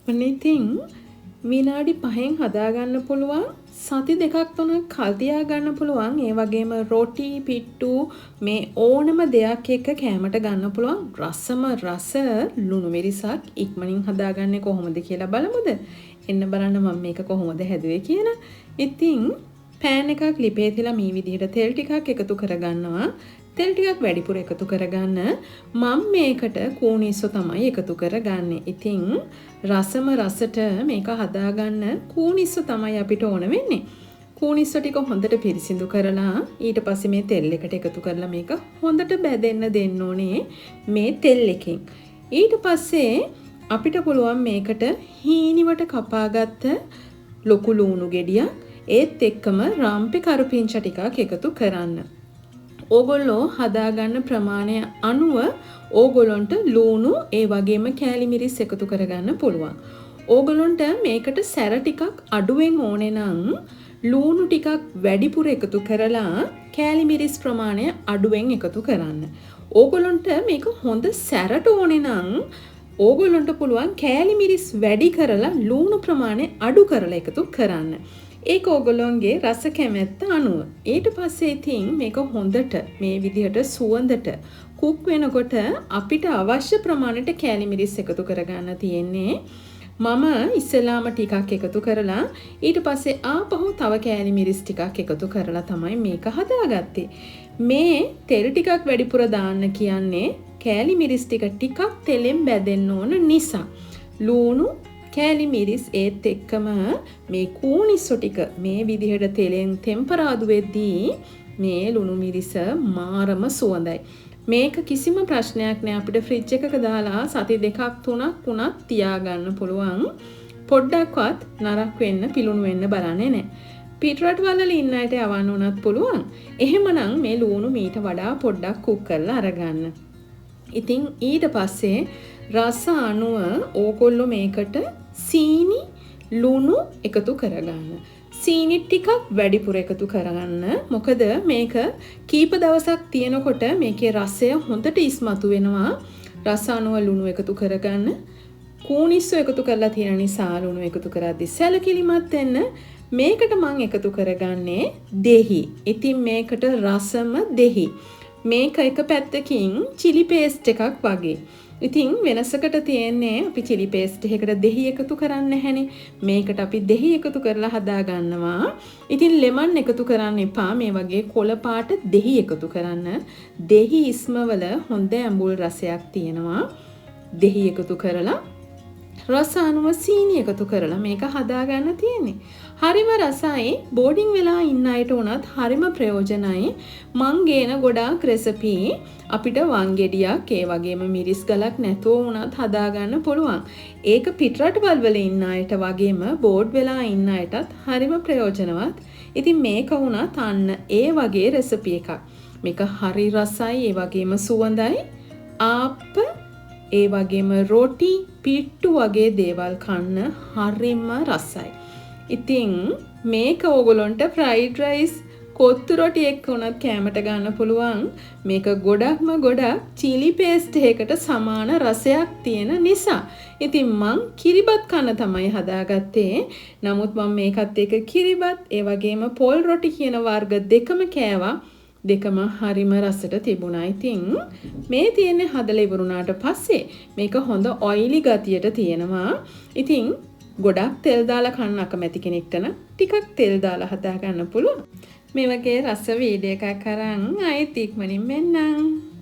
ඉතින් විනාඩි 5න් හදාගන්න පුළුවන් සති දෙකක් තුනක් කල් තියාගන්න පුළුවන් ඒ වගේම රොටි පිට්ටු මේ ඕනම දෙයක් එක්ක කෑමට ගන්න පුළුවන් රසම රස ලුණු මිරිසක් ඉක්මනින් හදාගන්නේ කොහොමද කියලා බලමුද? එන්න බලන්න මම මේක කොහොමද හැදුවේ කියලා. ඉතින් පෑන් එකක් ලිපේ තියලා මේ විදිහට තෙල් ටිකක් එකතු කරගන්නවා. තෙල් ටිකක් වැඩිපුර එකතු කරගන්න. මම මේකට කූණිස්සෝ තමයි එකතු කරගන්නේ. ඉතින් රසම රසට මේක හදාගන්න කූණිස්සෝ තමයි අපිට ඕන වෙන්නේ. කූණිස්සෝ ටික හොඳට පිරිසිදු කරලා ඊට පස්සේ මේ තෙල් එකට එකතු කරලා මේක හොඳට බැදෙන්න දෙන්න ඕනේ මේ තෙල් එකෙන්. ඊට පස්සේ අපිට පුළුවන් මේකට හීනිවට කපාගත්ත ලොකු ලුණු ගෙඩියක් ඒත් එක්කම රම්පේ කරපිංචා ටිකක් එකතු කරන්න. ඕගොල්ලෝ හදාගන්න ප්‍රමාණය අනුව ඕගොල්ලොන්ට ලුණු ඒ වගේම කෑලි මිරිස් එකතු කරගන්න පුළුවන්. ඕගොල්ලොන්ට මේකට සැර ටිකක් අඩුවෙන් ඕනේ නම් ලුණු ටිකක් වැඩිපුර එකතු කරලා කෑලි මිරිස් ප්‍රමාණය අඩුවෙන් එකතු කරන්න. ඕගොල්ලොන්ට මේක හොඳ සැරට ඕනේ නම් ඕගොල්ලොන්ට පුළුවන් කෑලි මිරිස් වැඩි කරලා ලුණු ප්‍රමාණය අඩු කරලා එකතු කරන්න. ඒක ඕගොල්ලොන්ගේ රස කැමැත්ත අනුව. ඊට පස්සේ ඉතින් මේක හොඳට මේ විදිහට සුවඳට කුක් වෙනකොට අපිට අවශ්‍ය ප්‍රමාණයට කෑලි මිරිස් එකතු කරගන්න තියෙන්නේ. මම ඉස්සෙල්ලාම ටිකක් එකතු කරලා ඊට පස්සේ ආපහු තව කෑලි මිරිස් ටිකක් එකතු කරලා තමයි මේක හදාගත්තේ. මේ තෙල් ටිකක් වැඩිපුර දාන්න කියන්නේ කෑලි මිරිස් ටිකක් තෙලෙන් බැදෙන්න ඕන නිසා. ලුණු කෑලි මිරිස් ඒත් එක්කම මේ කූණිස්සෝ ටික මේ විදිහට තෙලෙන් ටෙම්පරාදු වෙද්දී මේ ලුණු මිරිස මාරම සුවඳයි. මේක කිසිම ප්‍රශ්නයක් නෑ අපිට ෆ්‍රිජ් එකක දාලා සති දෙකක් තුනක් වුණත් තියාගන්න පුළුවන්. පොඩ්ඩක්වත් නරක වෙන්න පිලුණු වෙන්න බලන්නේ නෑ. පිටරටවල ඉන්න අයට යවන්න උනත් පුළුවන්. එහෙමනම් මේ ලුණු මීට වඩා පොඩ්ඩක් කුක් කරලා අරගන්න. ඉතින් ඊට පස්සේ රස අනුව ඕගොල්ලෝ මේකට සීනි ලුණු එකතු කරගන්න. සීනි ටිකක් වැඩිපුර එකතු කරගන්න. මොකද මේක කීප දවසක් තියෙනකොට මේකේ රසය හොඳට ඉස්මතු වෙනවා. රස අනුව ලුණු එකතු කරගන්න. කූණිස්සෝ එකතු කරලා තියෙන නිසා ලුණු එකතු කරද්දි සැලකිලිමත් වෙන්න. මේකට මම එකතු කරගන්නේ දෙහි. ඉතින් මේකට රසම දෙහි. මේක එක පැත්තකින් chili paste එකක් වගේ. ඉතින් වෙනසකට තියෙන්නේ අපි chili paste එකකට දෙහි එකතු කරන්නේ නැහැනේ. මේකට අපි දෙහි එකතු කරලා හදා ගන්නවා. ඉතින් lemon එකතු කරන්න එපා. මේ වගේ කොළ පාට දෙහි එකතු කරන්න. දෙහි ඉස්මවල හොඳ ඇඹුල් රසයක් තියෙනවා. දෙහි එකතු කරලා රස අනුව සීනි එකතු කරලා මේක හදා ගන්න තියෙන්නේ. හරිම රසයි. බෝඩින් වෙලා ඉන්න අයට උනත් හරිම ප්‍රයෝජනයි. මං ගේන ගොඩාක් රෙසිපි අපිට වංගෙඩියක් ඒ වගේම මිරිස් ගලක් නැතුව උනත් හදා ගන්න පුළුවන්. ඒක පිටරටවල් වල ඉන්න අයට වගේම බෝඩ් වෙලා ඉන්න අයටත් හරිම ප්‍රයෝජනවත්. ඉතින් මේක උනත් අන්න ඒ වගේ රෙසිපි එකක්. මේක හරි රසයි ඒ වගේම සුවඳයි. ආප්ප ඒ වගේම රොටි පිට්ටු වගේ දේවල් කන්න හරිම රසයි. ඉතින් මේක ඕගොල්ලන්ට ෆ්‍රයිඩ් රයිස් කොත්තු රොටි එක්ක උනත් කෑමට ගන්න පුළුවන්. මේක ගොඩක් chili paste එකකට සමාන රසයක් තියෙන නිසා. ඉතින් මං කිරිබත් කන්න තමයි හදාගත්තේ. නමුත් මම මේකත් එක්ක කිරිබත් ඒ වගේම පොල් රොටි කියන වර්ග දෙකම කෑවා. දෙකම හරිම රසට තිබුණා. ඉතින් මේ තියෙන්නේ හදලා ඉවරුණාට පස්සේ මේක හොඳ ඔයිලි ගතියට තියෙනවා. ඉතින් ගොඩක් තෙල් දාලා කන්න අකමැති කෙනෙක්ට නම් ටිකක් තෙල් දාලා හදා ගන්න පුළුවන්. මේ වගේ රස වීඩියෝ එකක් අරන් ආයෙත් ඉක්මනින් මෙන්නම්.